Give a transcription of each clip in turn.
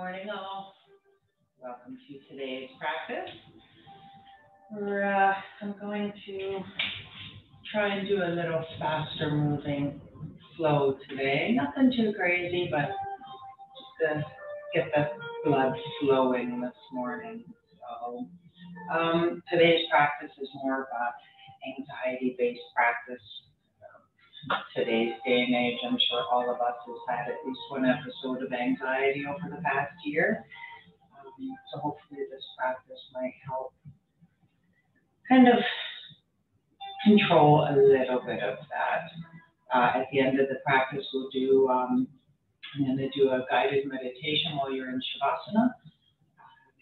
morning, all. Welcome to today's practice. I'm going to try and do a little faster moving flow today. Nothing too crazy, but just to get the blood flowing this morning. So today's practice is more of an anxiety-based practice. Today's day and age, I'm sure all of us has had at least one episode of anxiety over the past year. So hopefully this practice might help kind of control a little bit of that. At the end of the practice, we'll do, I'm going to do a guided meditation while you're in Shavasana.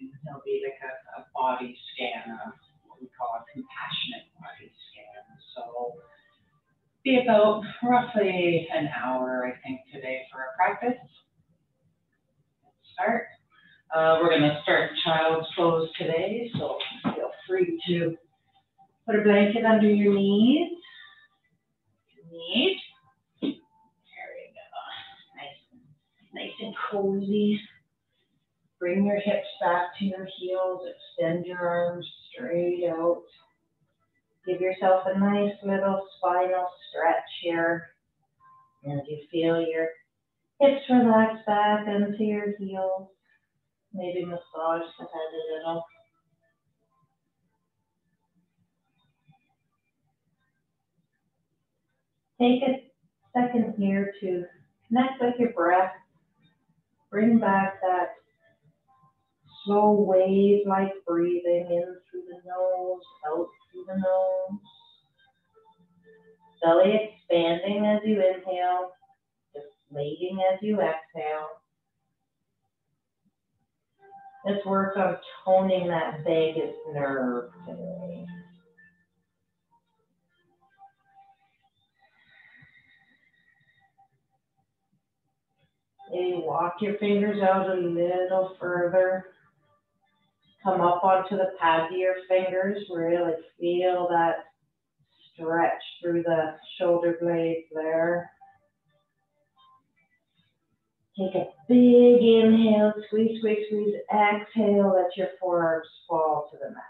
It'll be like a body scan, what we call a compassionate body scan. So be about roughly an hour, I think, today for our practice. Let's start. We're going to start child's pose today, so feel free to put a blanket under your knees. There we go. Nice and cozy. Bring your hips back to your heels. Extend your arms straight out. Give yourself a nice little spinal stretch here. And you feel your hips relax back into your heels. Maybe massage the head a little. Take a second here to connect with your breath. Bring back that slow wave-like breathing in through the nose, out through the nose. Belly expanding as you inhale, deflating as you exhale. Let's work on toning that vagus nerve today. Maybe walk your fingers out a little further. Come up onto the pads of your fingers. Really feel that stretch through the shoulder blades there. Take a big inhale, squeeze, squeeze, squeeze. Exhale, let your forearms fall to the mat.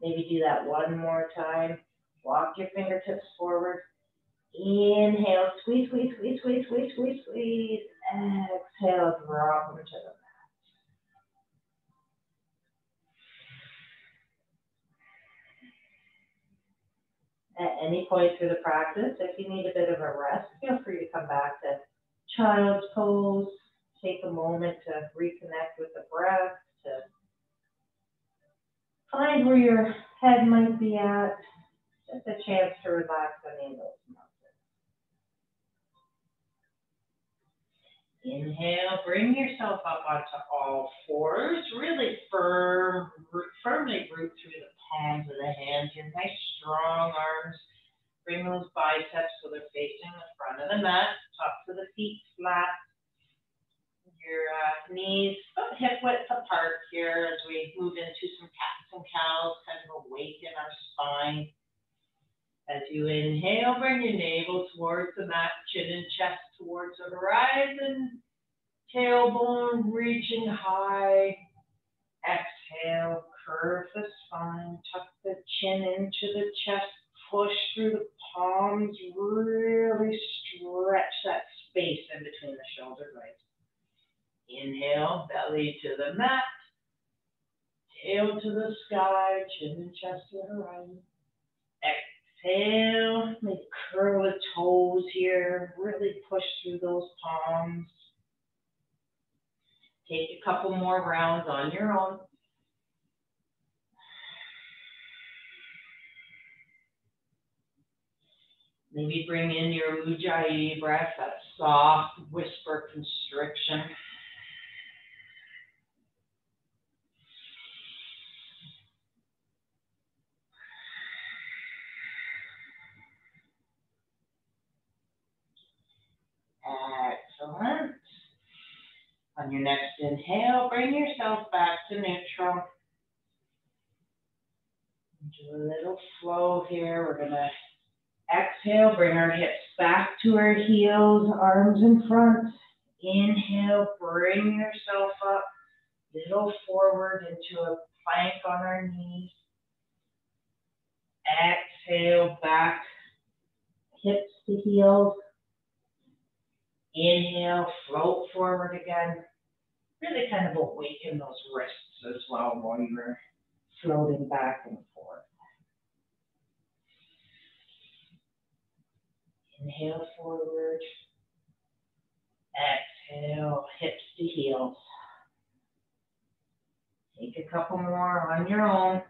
Maybe do that one more time. Walk your fingertips forward. Inhale, squeeze, squeeze, squeeze, squeeze, squeeze, squeeze, squeeze. Exhale, drop them to the mat. At any point through the practice, if you need a bit of a rest, feel free to come back to child's pose. Take a moment to reconnect with the breath, to find where your head might be at. Just a chance to relax any of those muscles. Inhale, bring yourself up onto all fours. Really firmly root through the palms of the hands. Your nice strong arms. Bring those biceps so they're facing the front of the mat. Tops of the feet flat. Your knees about hip width apart here as we move into some cats and cows, kind of awaken our spine. As you inhale, bring your navel towards the mat, chin and chest towards the horizon. Tailbone reaching high. Exhale, curve the spine, tuck the chin into the chest, push through the palms, really stretch that space in between the shoulder blades. Inhale, belly to the mat, tail to the sky, chin and chest to the horizon. Exhale, maybe curl the toes here, really push through those palms. Take a couple more rounds on your own. Maybe bring in your Ujjayi breath, that soft whisper constriction. Excellent. On your next inhale, bring yourself back to neutral. Do a little flow here. We're going to exhale, bring our hips back to our heels, arms in front. Inhale, bring yourself up, little forward into a plank on our knees. Exhale, back, hips to heels. Inhale, float forward again. Really kind of awaken those wrists as well while you're floating back and forth. Inhale forward. Exhale, hips to heels. Take a couple more on your own.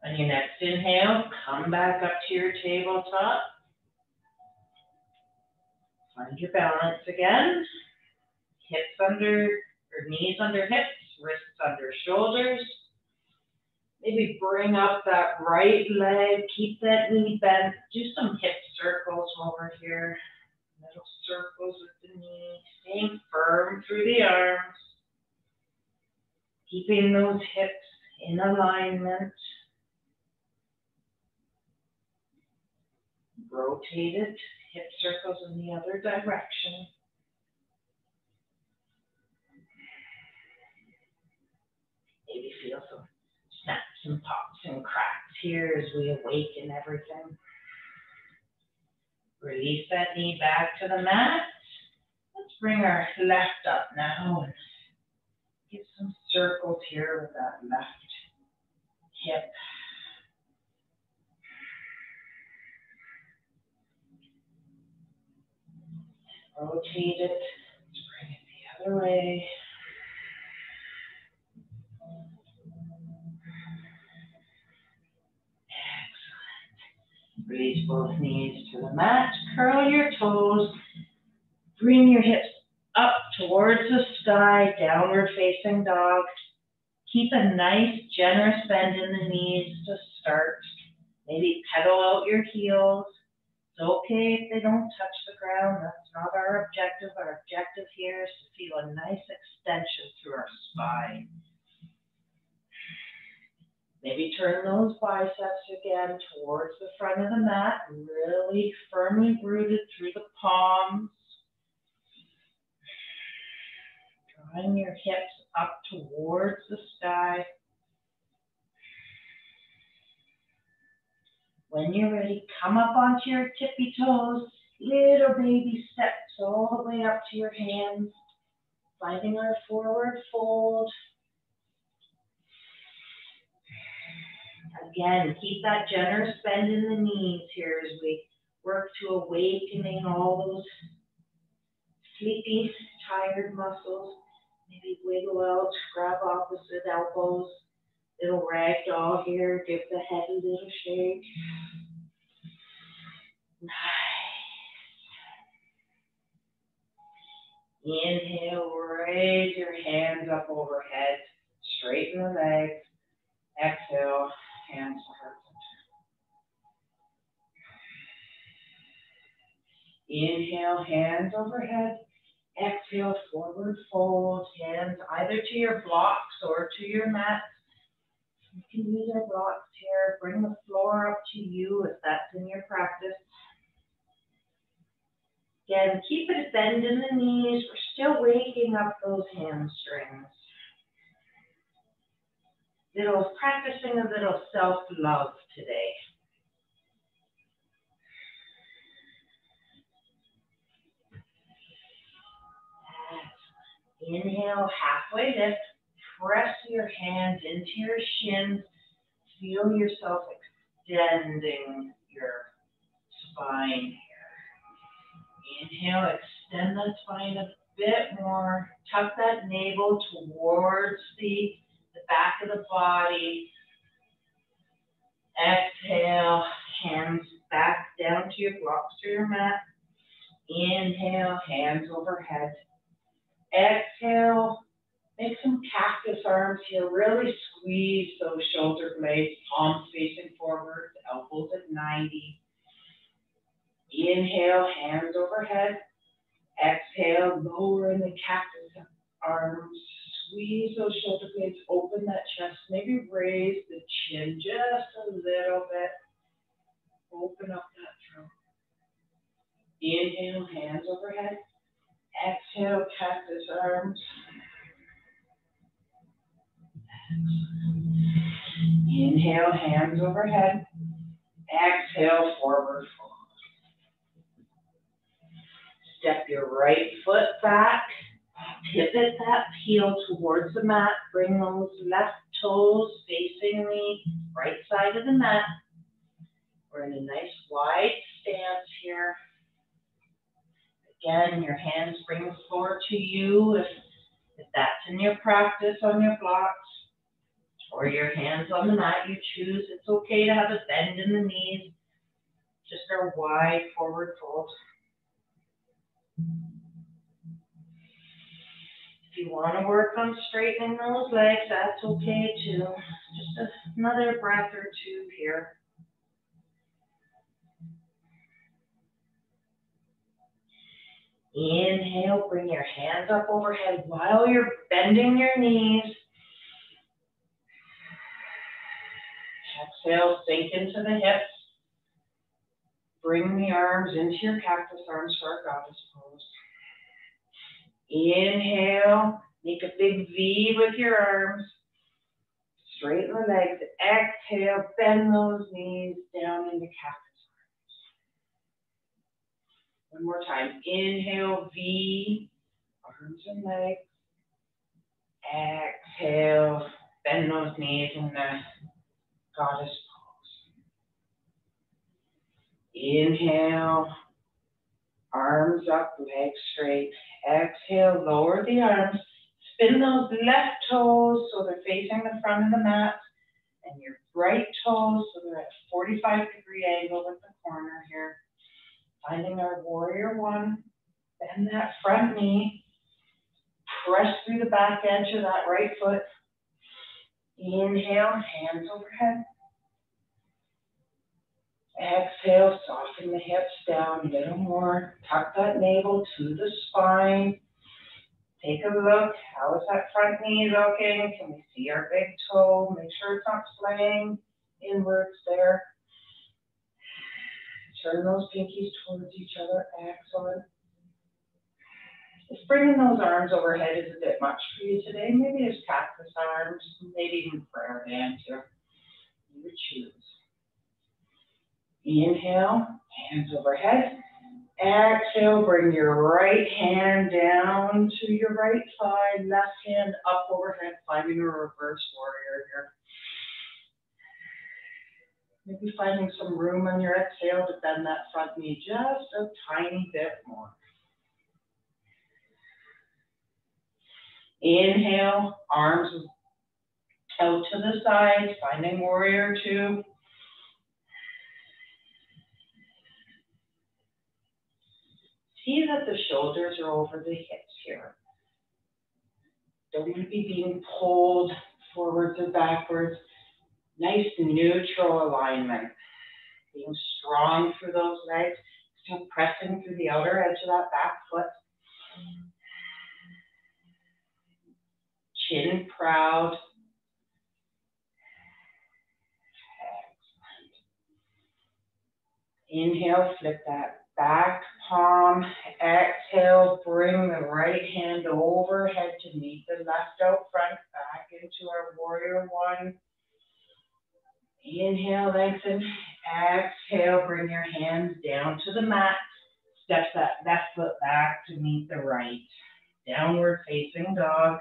On your next inhale, come back up to your tabletop. Find your balance again. Hips under, or knees under hips, wrists under shoulders. Maybe bring up that right leg, keep that knee bent. Do some hip circles over here. Little circles with the knee, staying firm through the arms. Keeping those hips in alignment. Rotated hip circles in the other direction. Maybe feel some snaps and pops and cracks here as we awaken everything. Release that knee back to the mat. Let's bring our left up now and get some circles here with that left hip. Rotate it. Let's bring it the other way. Excellent. Release both knees to the mat. Curl your toes. Bring your hips up towards the sky, downward facing dog. Keep a nice, generous bend in the knees to start. Maybe pedal out your heels. It's okay if they don't touch the ground. That's not our objective. Our objective here is to feel a nice extension through our spine. Maybe turn those biceps again towards the front of the mat, really firmly rooted through the palms. Drawing your hips up towards the sky. When you're ready, come up onto your tippy toes, little baby steps all the way up to your hands, finding our forward fold. Again, keep that generous bend in the knees here as we work to awakening all those sleepy, tired muscles. Maybe wiggle out, grab opposite elbows. Little rag doll here, give the head a little shake. Nice. Inhale, raise your hands up overhead. Straighten the legs. Exhale, hands to heart center. Inhale, hands overhead. Exhale, forward fold. Hands either to your blocks or to your mat. You can use our blocks here. Bring the floor up to you if that's in your practice. Again, keep it bend in the knees. We're still waking up those hamstrings. Practicing a little self-love today. Inhale, halfway lift. Press your hands into your shins. Feel yourself extending your spine here. Inhale, extend the spine a bit more. Tuck that navel towards the back of the body. Exhale, hands back down to your blocks or your mat. Inhale, hands overhead. Exhale, make some cactus arms here. Really squeeze those shoulder blades, palms facing forward, elbows at 90. Inhale, hands overhead. Exhale, lower in the cactus arms. squeeze those shoulder blades, open that chest, maybe raise the chin just a little bit. Open up that throat. Inhale, hands overhead. Exhale, cactus arms. Inhale, hands overhead. Exhale, forward fold. Step your right foot back. Pivot that heel towards the mat. Bring those left toes facing the right side of the mat. We're in a nice wide stance here. Again, your hands bring the floor to you if that's in your practice on your blocks, or your hands on the mat, you choose. It's okay to have a bend in the knees, just our wide forward fold. If you want to work on straightening those legs, that's okay too. Just another breath or two here. Inhale, bring your hands up overhead while you're bending your knees. Exhale, sink into the hips. Bring the arms into your cactus arms for our goddess pose. Inhale, make a big V with your arms. Straighten the legs. Exhale, bend those knees down into cactus arms. One more time. Inhale, V, arms and legs. Exhale, bend those knees in the goddess pose. Inhale, arms up, legs straight. Exhale, lower the arms. Spin those left toes so they're facing the front of the mat, and your right toes so they're at a 45-degree angle with the corner here. Finding our warrior one. Bend that front knee. Press through the back edge of that right foot. Inhale, hands overhead. Exhale, soften the hips down a little more. Tuck that navel to the spine. Take a look. How is that front knee looking? Can we see our big toe? Make sure it's not slaying inwards there. Turn those pinkies towards each other. Excellent. If bringing those arms overhead is a bit much for you today, maybe it's cactus arms, maybe even prayer hands here. You would choose. Inhale, hands overhead. Exhale, bring your right hand down to your right side, left hand up overhead, finding a reverse warrior here. Maybe finding some room on your exhale to bend that front knee just a tiny bit more. Inhale, arms out to the side, finding warrior two. See that the shoulders are over the hips here. Don't want to be being pulled forwards or backwards. Nice neutral alignment. Being strong through those legs. Still pressing through the outer edge of that back foot. Chin proud. Excellent. Inhale, flip that back palm. Exhale, bring the right hand overhead to meet the left out front. Back into our warrior one. Inhale, lengthen. Exhale, bring your hands down to the mat. Step that left foot back to meet the right. Downward facing dog.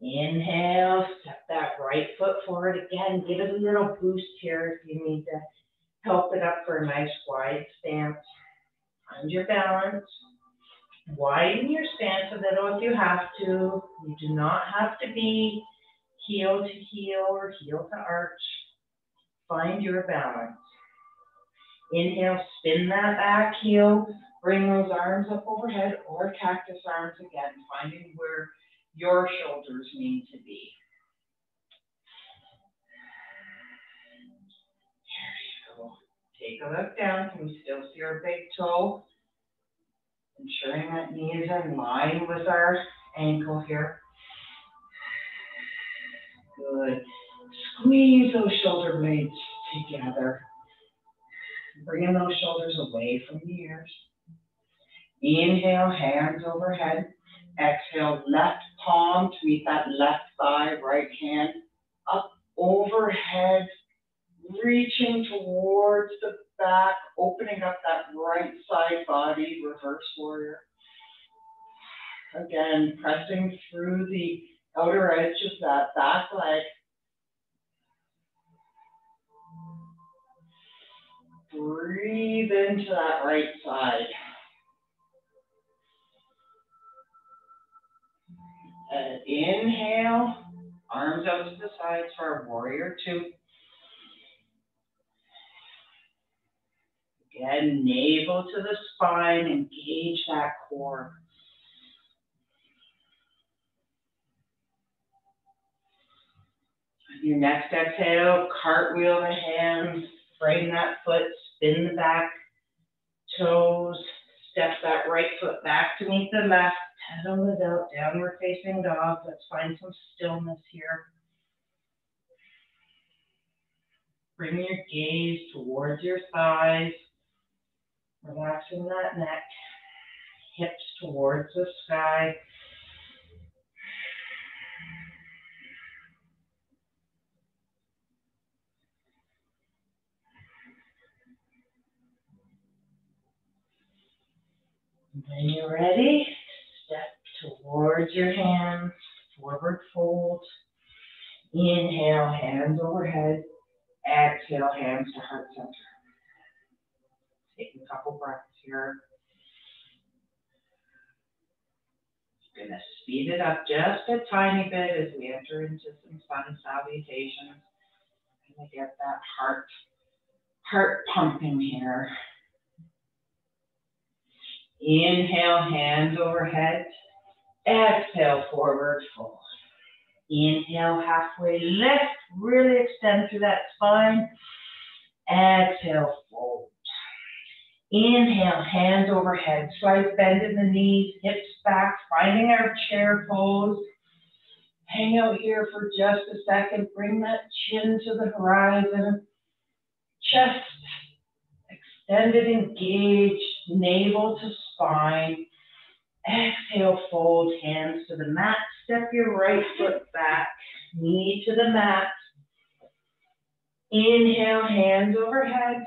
Inhale, step that right foot forward again. Give it a little boost here if you need to help it up for a nice wide stance. Find your balance. Widen your stance a little if you have to. You do not have to be heel to heel or heel to arch. Find your balance. Inhale, spin that back heel. Bring those arms up overhead or cactus arms again, finding where your shoulders need to be. There you go. Take a look down. Can we still see our big toe? Ensuring that knee is in line with our ankle here. Good. Squeeze those shoulder blades together. Bringing those shoulders away from the ears. Inhale, hands overhead. Exhale, left palm to meet that left thigh, right hand up overhead, reaching towards the back, opening up that right side body, reverse warrior. Again, pressing through the outer edge of that back leg. Breathe into that right side. And inhale, arms out to the sides for warrior two. Again, navel to the spine, engage that core. On your next exhale, cartwheel the hands, frame that foot, spin the back toes, step that right foot back to meet the left, pedal it out, downward facing dog. Let's find some stillness here. Bring your gaze towards your thighs, relaxing that neck, hips towards the sky. When you're ready, step towards your hands, forward fold. Inhale, hands overhead. Exhale, hands to heart center. Take a couple breaths here. Going to speed it up just a tiny bit as we enter into some sun salutations. Going to get that heart pumping here. Inhale, hands overhead. Exhale, forward fold. Inhale, halfway lift. Really extend through that spine. Exhale, fold. Inhale, hands overhead. Slight bend in the knees, hips back, finding our chair pose. Hang out here for just a second. Bring that chin to the horizon. Chest extended, engaged, navel to spine. Exhale, fold, hands to the mat. Step your right foot back, knee to the mat. Inhale, hands overhead.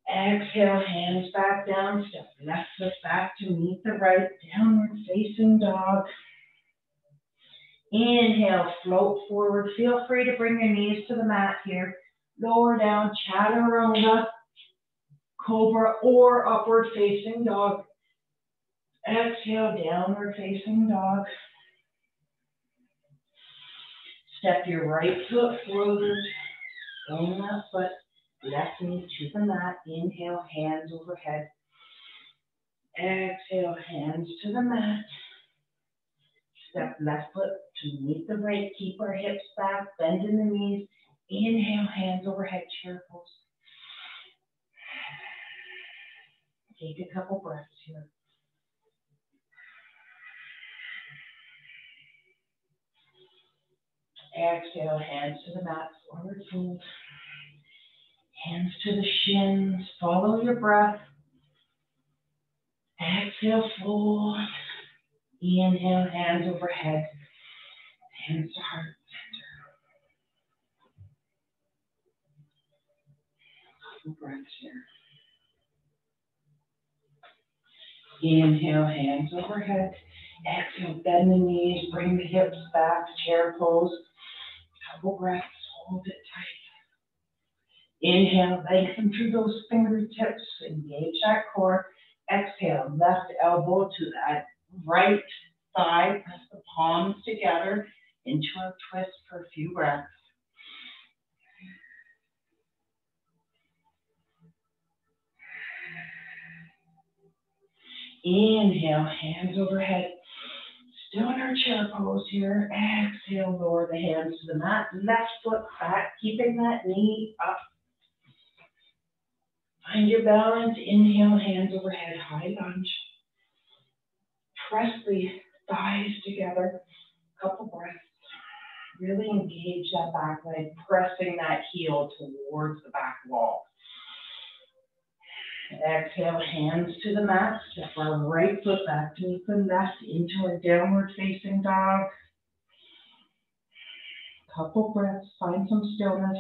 Exhale, hands back down. Step left foot back to meet the right, downward facing dog. Inhale, float forward. Feel free to bring your knees to the mat here. Lower down, chaturanga, cobra, or upward facing dog. Exhale, downward facing dog. Step your right foot forward. Bring that foot, left knee to the mat. Inhale, hands overhead. Exhale, hands to the mat. Step left foot to meet the right. Keep our hips back, bend in the knees. Inhale, hands overhead, chair pose. Take a couple breaths here. Exhale, hands to the mat, forward fold. Hands to the shins, follow your breath. Exhale, fold. Inhale, hands overhead. Hands to heart center. Couple breaths here. Inhale, hands overhead. Exhale, bend the knees, bring the hips back, chair pose. Couple breaths, hold it tight. Inhale, lengthen through those fingertips, engage that core. Exhale, left elbow to that right thigh, press the palms together into a twist for a few breaths. Inhale, hands overhead. Still in our chair pose here. Exhale, lower the hands to the mat. Left foot back, keeping that knee up. Find your balance. Inhale, hands overhead, high lunge. Press the thighs together. Couple breaths. Really engage that back leg, pressing that heel towards the back wall. Exhale, hands to the mat. Step our right foot back to meet the left into a downward facing dog. Couple breaths, find some stillness.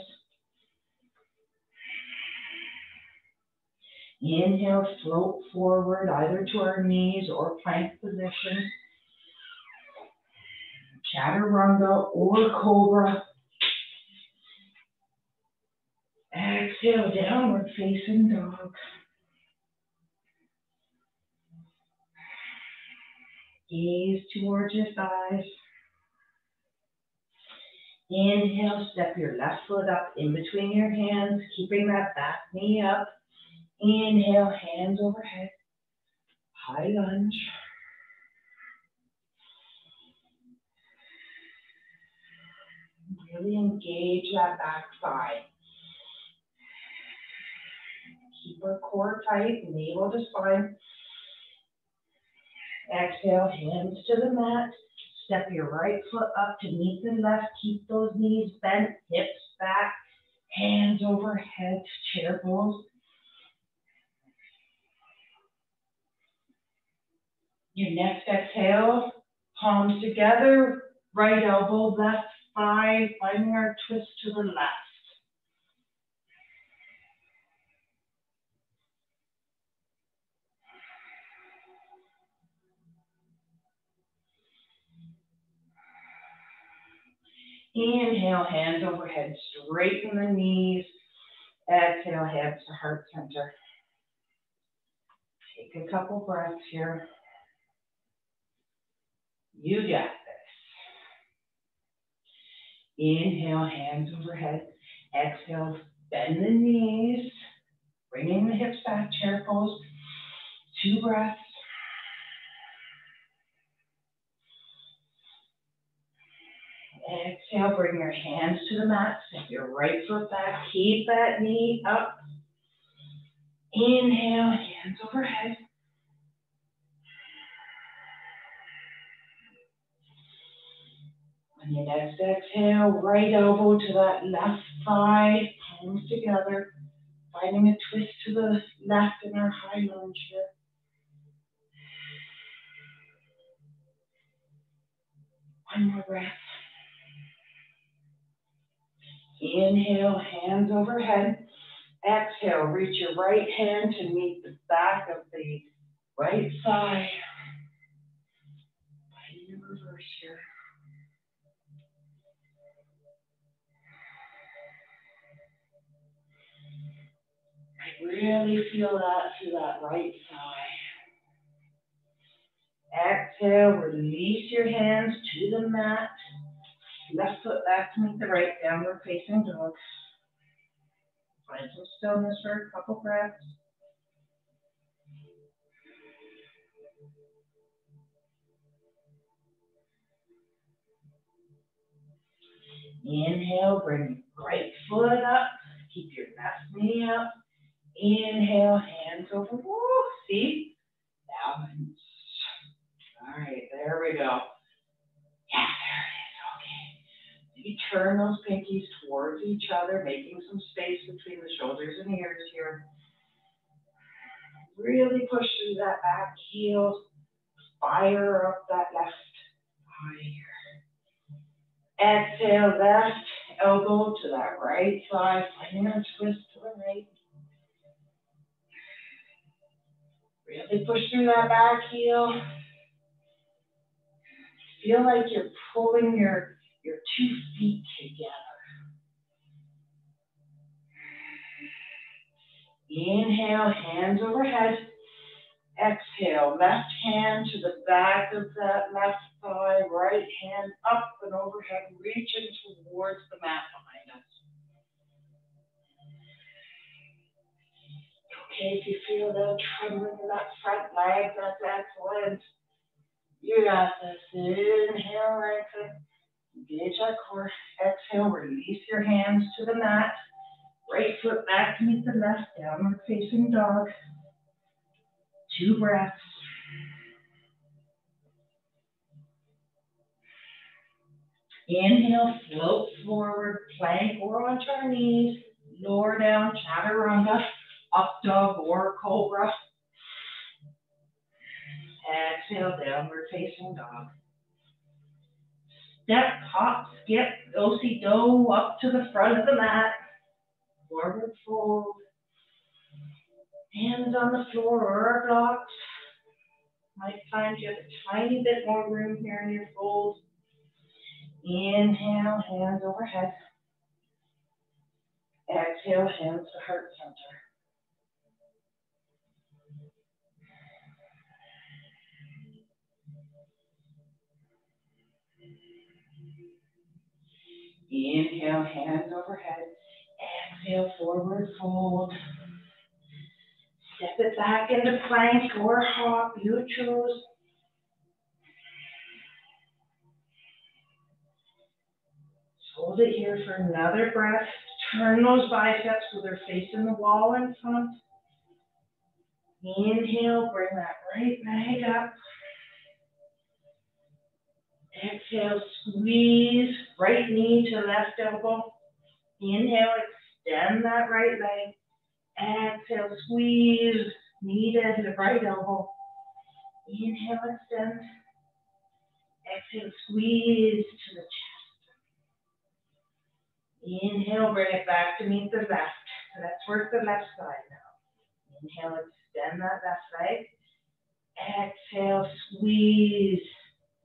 Inhale, float forward either to our knees or plank position. Chaturanga or cobra. Exhale, downward facing dog. Gaze towards your thighs. Inhale, step your left foot up in between your hands, keeping that back knee up. Inhale, hands overhead. High lunge. Really engage that back thigh. Keep our core tight, navel to spine. Exhale, hands to the mat. Step your right foot up to meet the left. Keep those knees bent, hips back, hands overhead, chair pose. Your next exhale, palms together, right elbow, left thigh, finding our twist to the left. Inhale, hands overhead, straighten the knees. Exhale, hands to heart center. Take a couple breaths here. You got this. Inhale, hands overhead. Exhale, bend the knees. Bringing the hips back, chair pose. 2 breaths. Exhale, bring your hands to the mat. Step your right foot back. Keep that knee up. Inhale, hands overhead. On your next exhale, right elbow to that left thigh, palms together, finding a twist to the left in our high lunge here. One more breath. Inhale, hands overhead. Exhale, reach your right hand to meet the back of the right thigh. Finding a reverse here. Really feel that through that right thigh. Exhale, release your hands to the mat. Left foot back to meet the right, downward facing dog. Find some stillness for a couple breaths. Inhale, bring your right foot up. Keep your left knee up. Inhale, hands over. Woo, see? Balance. All right, there we go. Yeah, there it is. Okay. Maybe turn those pinkies towards each other, making some space between the shoulders and ears here. Really push through that back heel. Fire up that left thigh here. Exhale, left elbow to that right thigh. Finding a twist to the right. Really push through that back heel. Feel like you're pulling your 2 feet together. Inhale, hands overhead. Exhale, left hand to the back of that left thigh, right hand up and overhead, reaching towards the mat behind us. Okay, if you feel a little trembling in that front leg, that's excellent. You got this. Inhale, lengthen. Engage that core. Exhale, release your hands to the mat. Right foot back to meet the left, downward facing dog. 2 breaths. Inhale, float forward, plank or onto our knees. Lower down, chaturanga, up dog or cobra. Exhale, downward facing dog. Step, hop, skip, do-si-do, up to the front of the mat. Forward fold. Hands on the floor or our blocks. Might find you have a tiny bit more room here in your fold. Inhale, hands overhead. Exhale, hands to heart center. Inhale, hands overhead. Exhale, forward fold. Step it back into plank or hop, you choose. Hold it here for another breath. Turn those biceps so they're facing the wall in front. Inhale, bring that right leg up. Exhale, squeeze right knee to left elbow. Inhale, extend that right leg. Exhale, squeeze knee to the right elbow. Inhale, extend. Exhale, squeeze to the chest. Inhale, bring it back to meet the left. So let's work the left side now. Inhale, extend that left leg. Exhale, squeeze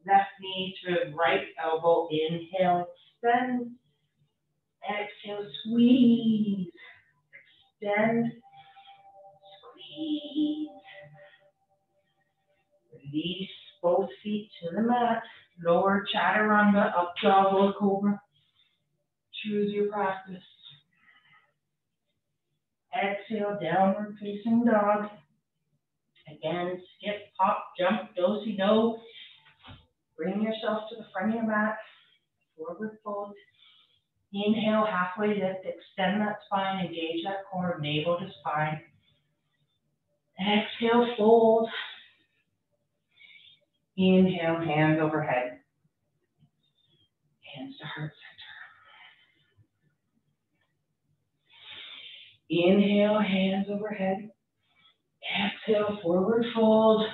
left knee to right elbow. Inhale, extend. Exhale, squeeze. Extend. Squeeze. Release both feet to the mat. Lower chaturanga, up dog or cobra. Choose your practice. Exhale, downward facing dog. Again, skip, hop, jump, do-si-do. Bring yourself to the front of your mat. Forward fold. Inhale, halfway lift. Extend that spine. Engage that core, navel to spine. Exhale, fold. Inhale, hands overhead. Hands to heart center. Inhale, hands overhead. Exhale, forward fold.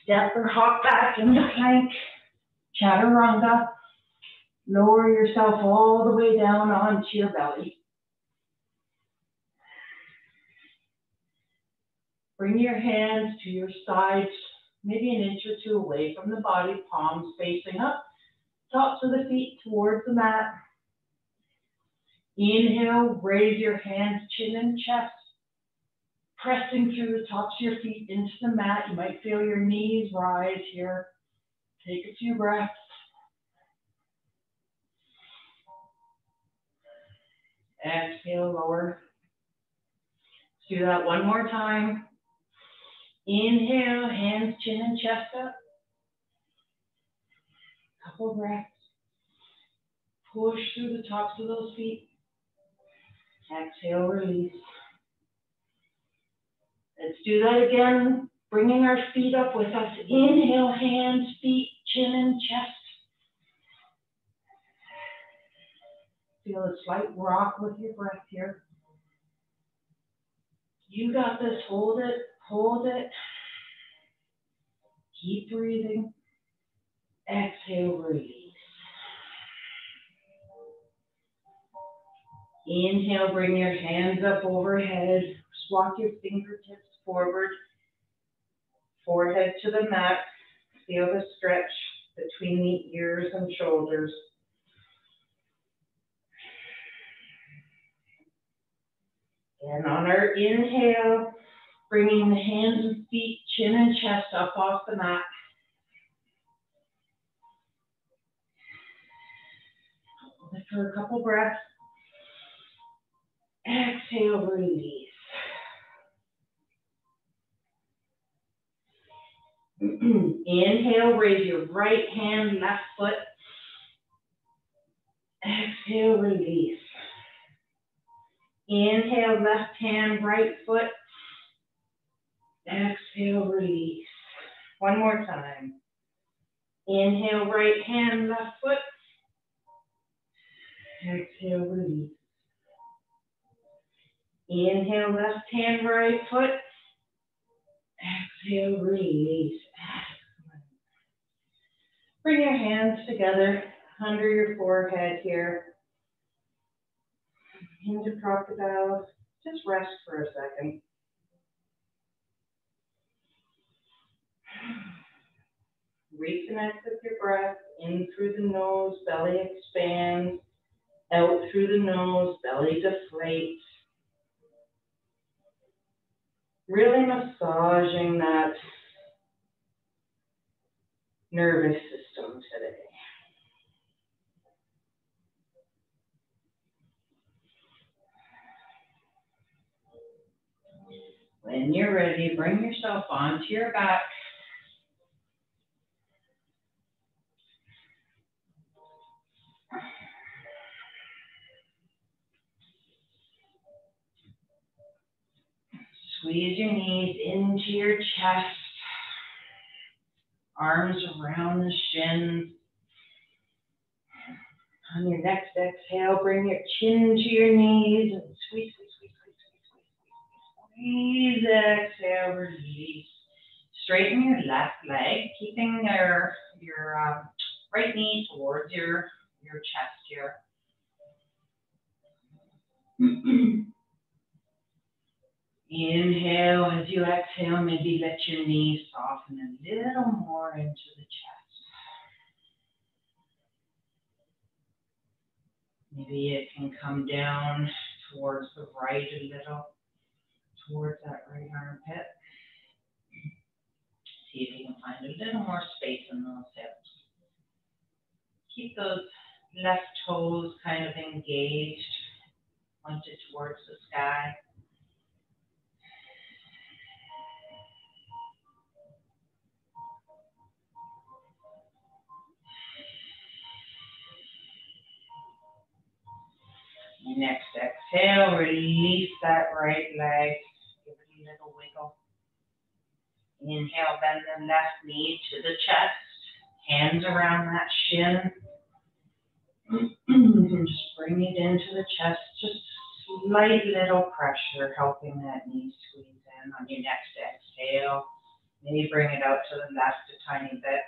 Step or hop back into plank. Chaturanga. Lower yourself all the way down onto your belly. Bring your hands to your sides, maybe an inch or two away from the body, palms facing up, tops of the feet towards the mat. Inhale, raise your hands, chin and chest, pressing through the tops of your feet into the mat. You might feel your knees rise here. Take a few breaths. Exhale, lower. Let's do that one more time. Inhale, hands, chin and chest up. Couple breaths. Push through the tops of those feet. Exhale, release. Let's do that again, bringing our feet up with us. Inhale, hands, feet, chin and chest. Feel a slight rock with your breath here. You got this. Hold it, hold it. Keep breathing. Exhale, release. Inhale, bring your hands up overhead. Walk your fingertips forward. Forehead to the mat. Feel the stretch between the ears and shoulders. And on our inhale, bringing the hands and feet, chin and chest up off the mat. Hold it for a couple breaths. Exhale, release. Inhale, raise your right hand, left foot. Exhale, release. Inhale, left hand, right foot. Exhale, release. One more time. Inhale, right hand, left foot. Exhale, release. Inhale, left hand, right foot. Exhale, release. Excellent. Bring your hands together under your forehead here. Into crocodile. Just rest for a second. Reconnect with your breath. In through the nose, belly expands. Out through the nose, belly deflates. Really massaging that nervous system today. When you're ready, bring yourself onto your back. Squeeze your knees into your chest. Arms around the shins. On your next exhale, bring your chin to your knees and squeeze, squeeze, squeeze, squeeze, squeeze, squeeze. Exhale, release. Straighten your left leg, keeping your right knee towards your chest here. Inhale, as you exhale, maybe let your knees soften a little more into the chest. Maybe it can come down towards the right a little, towards that right armpit. See if you can find a little more space in those hips. Keep those left toes kind of engaged, pointed towards the sky. Next exhale, release that right leg. Give it a little wiggle. Inhale, bend the left knee to the chest. Hands around that shin. And just bring it into the chest. Just slight little pressure, helping that knee squeeze in. On your next exhale, maybe bring it out to the left a tiny bit.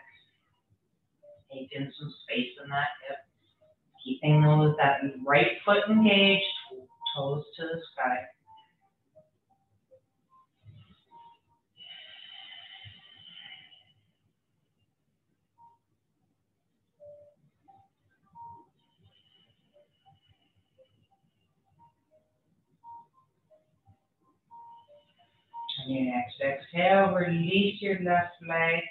Take in some space in that hip. Keeping that right foot engaged, toes to the sky. On your next exhale, release your left leg.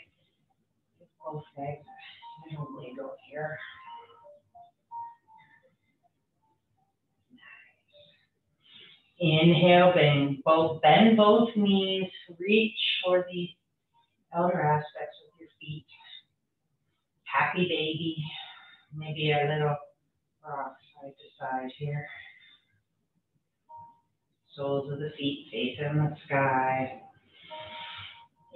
Give both legs a little wiggle here. Inhale, bend both knees, reach for the outer aspects of your feet. Happy baby, maybe a little rock side to side here. Soles of the feet facing the sky.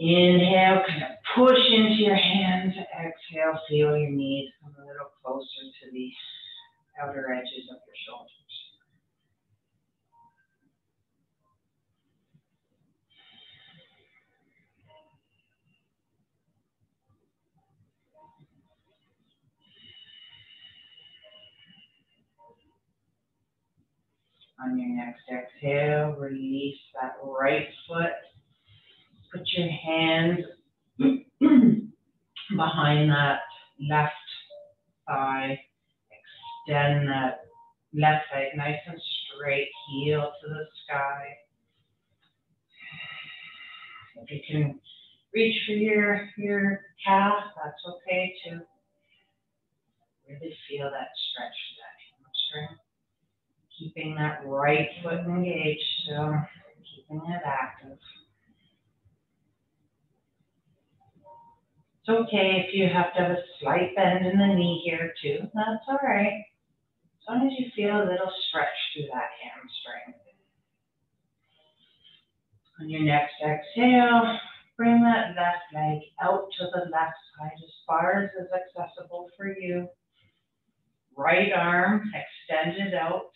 Inhale, kind of push into your hands. Exhale, feel your knees come a little closer to the outer edges of your shoulders. On your next exhale, release that right foot. Put your hands behind that left thigh. Extend that left leg nice and straight, heel to the sky. If you can reach for your calf, that's okay too. Really feel that stretch, that hamstring. Keeping that right foot engaged, so keeping it active. It's okay if you have to have a slight bend in the knee here too. That's all right. As long as you feel a little stretch through that hamstring. On your next exhale, Bring that left leg out to the left side as far as is accessible for you. Right arm extended out.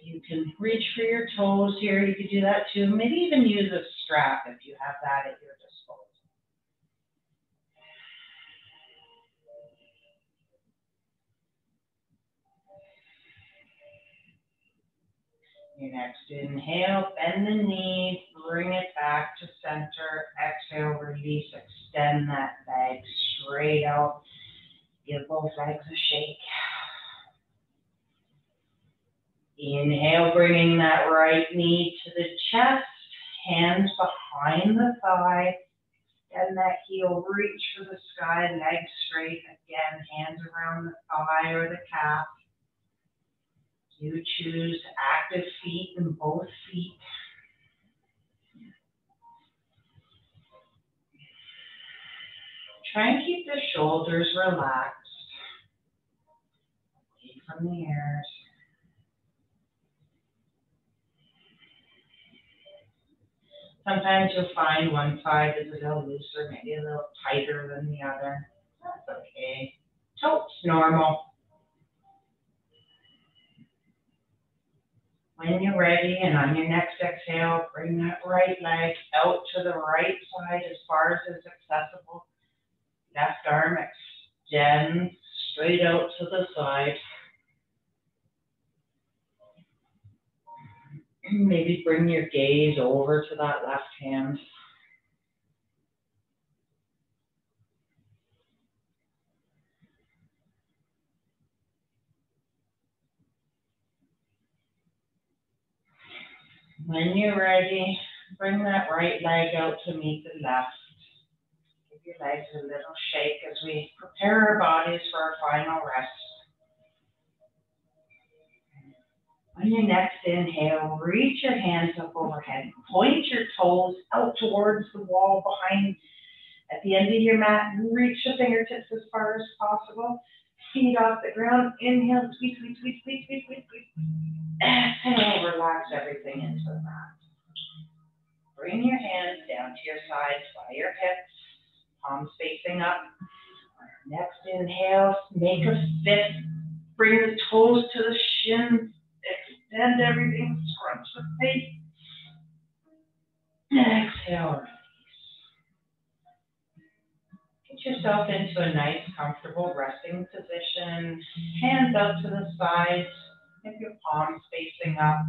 You can reach for your toes here. You could do that too. Maybe even use a strap if you have that at your disposal. Your next inhale, bend the knees, bring it back to center. Exhale, release, extend that leg straight out. Give both legs a shake. Inhale, bringing that right knee to the chest, hands behind the thigh. Extend that heel, reach for the sky, legs straight. Again, hands around the thigh or the calf. You choose active feet in both feet. Try and keep the shoulders relaxed, away from the ears. Sometimes you'll find one side is a little looser, maybe a little tighter than the other. That's okay. Totes normal. When you're ready and on your next exhale, bring that right leg out to the right side as far as is accessible. Left arm extends straight out to the side. Maybe bring your gaze over to that left hand. When you're ready, bring that right leg out to meet the left. Give your legs a little shake as we prepare our bodies for our final rest. On your next inhale, reach your hands up overhead. Point your toes out towards the wall behind. At the end of your mat, reach the fingertips as far as possible. Feet off the ground. Inhale, squeeze, squeeze, squeeze, squeeze, squeeze, squeeze, squeeze. Exhale, relax everything into the mat. Bring your hands down to your sides by your hips, palms facing up. Next inhale, make a fist. Bring the toes to the shins. Extend everything, scrunch the face. Exhale, release. Get yourself into a nice, comfortable resting position. Hands out to the sides. Have your palms facing up.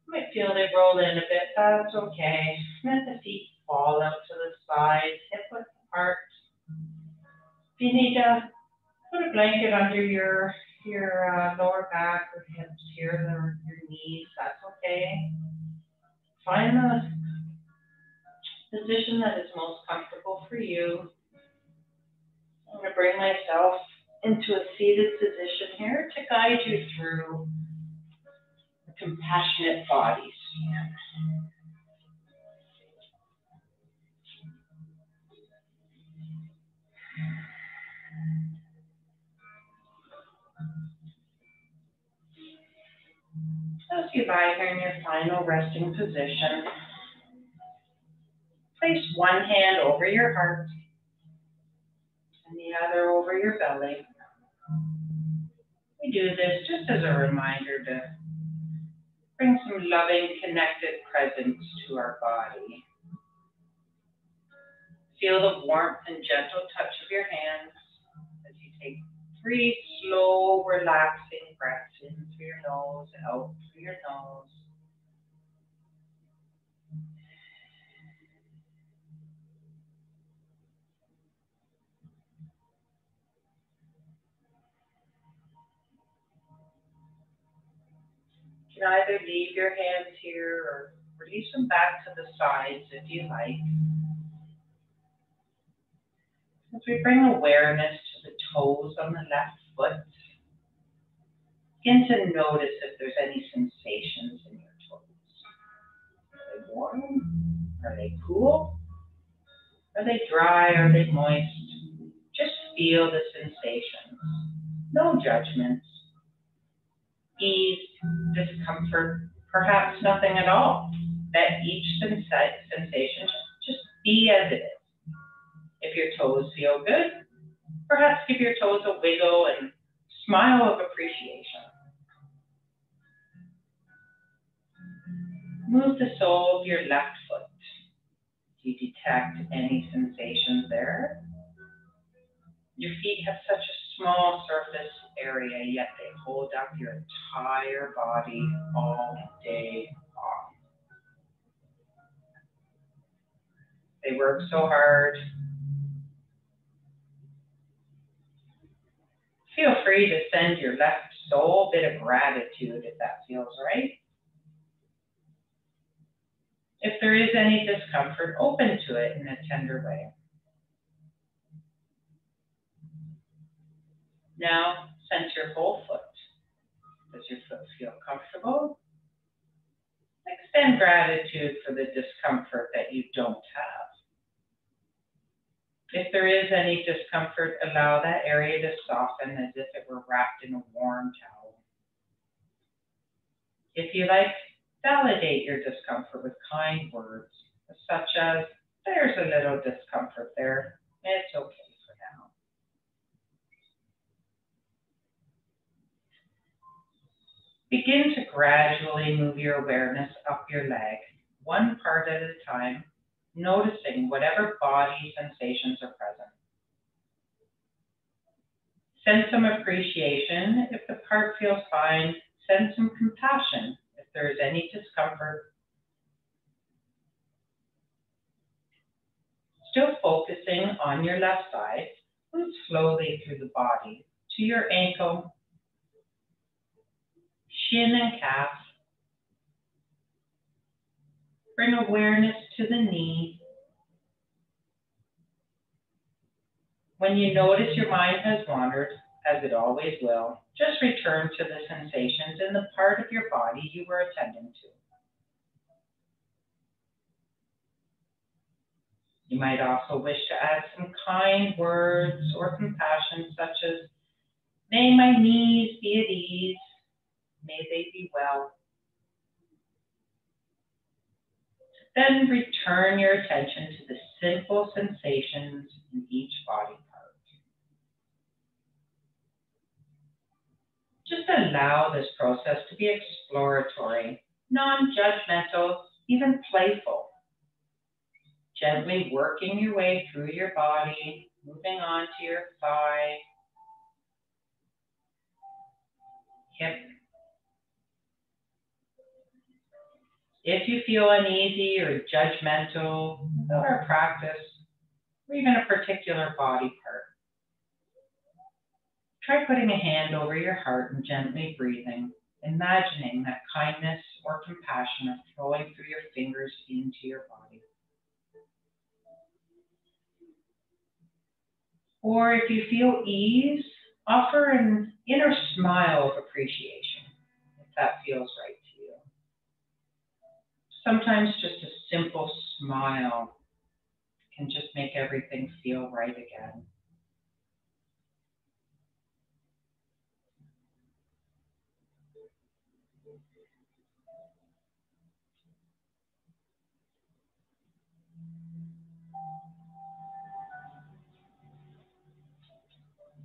You might feel they roll in a bit. That's okay. Let the feet fall out to the sides, hip width apart. If you need to put a blanket under your lower back or hips here, or your knees, that's okay. Find the position that is most comfortable for you. I'm going to bring myself into a seated position here to guide you through a compassionate body scan. As you lie here in your final resting position, place one hand over your heart and the other over your belly. We do this just as a reminder to bring some loving, connected presence to our body. Feel the warmth and gentle touch of your hands as you take 3 slow, relaxing breaths in through your nose, out through your nose. You can either leave your hands here or release them back to the sides if you like. As we bring awareness to the toes on the left foot, begin to notice if there's any sensations in your toes. Are they warm? Are they cool? Are they dry? Are they moist? Just feel the sensations. No judgments. Ease, discomfort, perhaps nothing at all. Let each sensation just be as it is. If your toes feel good, perhaps give your toes a wiggle and smile of appreciation. Move the sole of your left foot. Do you detect any sensations there? Your feet have such a small surface area, yet they hold up your entire body all day long. They work so hard. Feel free to send your left sole a bit of gratitude if that feels right. If there is any discomfort, open to it in a tender way. Now, sense your whole foot. Does your foot feel comfortable? Extend gratitude for the discomfort that you don't have. If there is any discomfort, allow that area to soften as if it were wrapped in a warm towel. If you like, validate your discomfort with kind words, such as, there's a little discomfort there. It's okay for now. Begin to gradually move your awareness up your leg, one part at a time, noticing whatever body sensations are present. Send some appreciation if the part feels fine. Send some compassion if there is any discomfort. Still focusing on your left side, move slowly through the body to your ankle, shin and calf. Bring awareness to the knee. When you notice your mind has wandered, as it always will, just return to the sensations in the part of your body you were attending to. You might also wish to add some kind words or compassion, such as, may my knees be at ease, may they be well. Then return your attention to the simple sensations in each body part. Just allow this process to be exploratory, non-judgmental, even playful. Gently working your way through your body, moving on to your thigh, hip. If you feel uneasy or judgmental about a practice, or even a particular body part, try putting a hand over your heart and gently breathing, imagining that kindness or compassion are flowing through your fingers into your body. Or if you feel ease, offer an inner smile of appreciation, if that feels right to you. Sometimes just a simple smile can just make everything feel right again.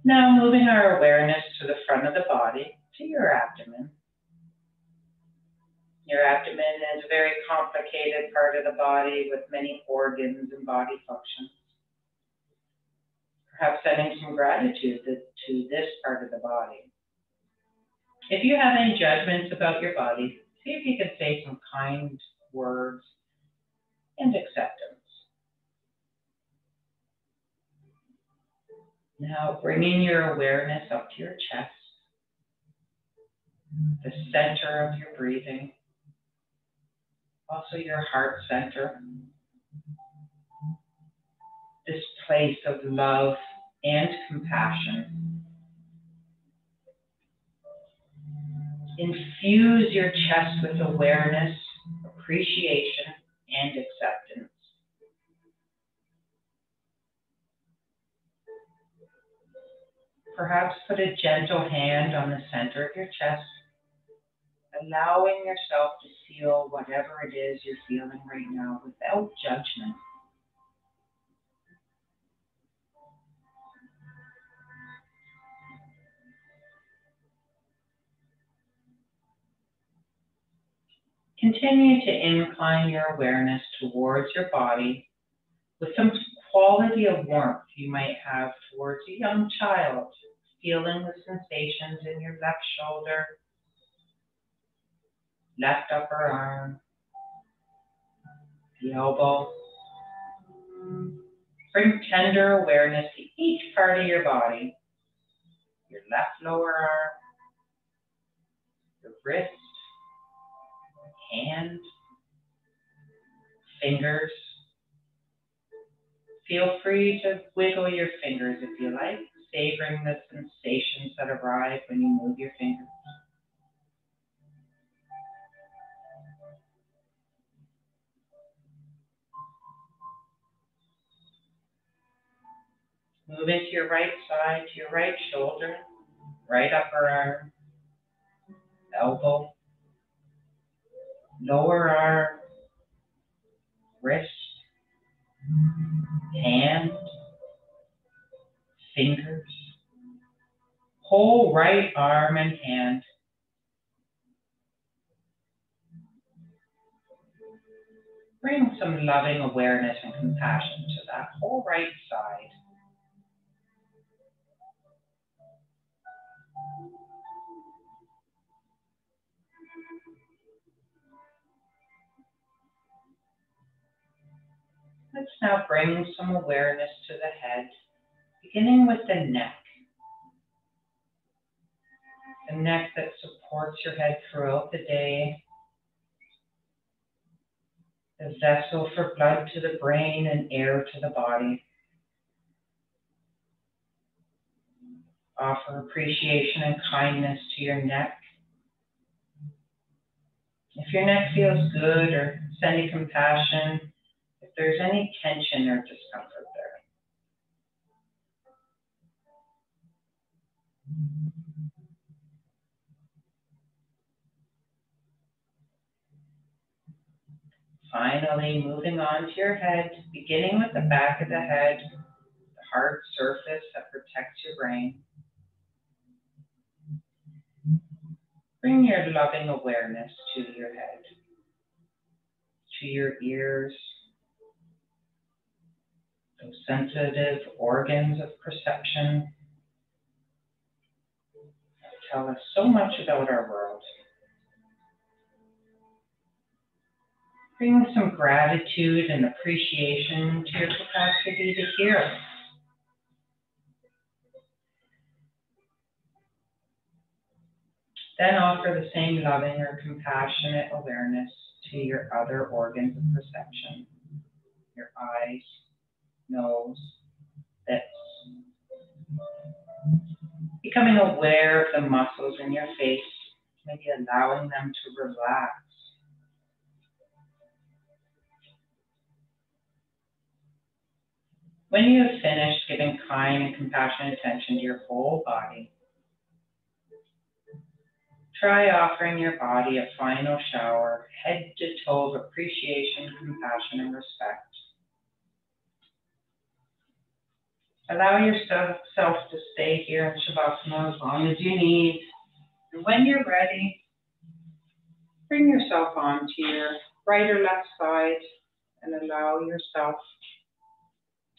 Now moving our awareness to the front of the body, to your abdomen. Your abdomen is a very complicated part of the body with many organs and body functions. Perhaps sending some gratitude to this part of the body. If you have any judgments about your body, see if you can say some kind words and acceptance. Now bringing your awareness up to your chest, the center of your breathing, also your heart center, this place of love and compassion. Infuse your chest with awareness, appreciation, and acceptance. Perhaps put a gentle hand on the center of your chest allowing yourself to feel whatever it is you're feeling right now without judgment. Continue to incline your awareness towards your body with some quality of warmth you might have towards a young child, feeling the sensations in your left shoulder, left upper arm, the elbow. Bring tender awareness to each part of your body, your left lower arm, your wrist, hand, fingers. Feel free to wiggle your fingers if you like, savoring the sensations that arrive when you move your fingers. Move into your right side, to your right shoulder, right upper arm, elbow, lower arm, wrist, hand, fingers, whole right arm and hand. Bring some loving awareness and compassion to that whole right side. Let's now bring some awareness to the head, beginning with the neck. The neck that supports your head throughout the day. The vessel for blood to the brain and air to the body. Offer appreciation and kindness to your neck. If your neck feels good, or sending compassion, if there's any tension or discomfort there. Finally, moving on to your head, beginning with the back of the head, the hard surface that protects your brain. Bring your loving awareness to your head, to your ears, those sensitive organs of perception that tell us so much about our world. Bring some gratitude and appreciation to your capacity to hear. Then offer the same loving or compassionate awareness to your other organs of perception, your eyes, nose, lips. Becoming aware of the muscles in your face, maybe allowing them to relax. When you have finished giving kind and compassionate attention to your whole body, try offering your body a final shower, head to toe of appreciation, compassion, and respect. Allow yourself to stay here in Shavasana as long as you need. And when you're ready, bring yourself onto your right or left side and allow yourself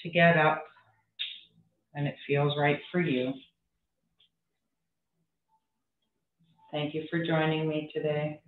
to get up when it feels right for you. Thank you for joining me today.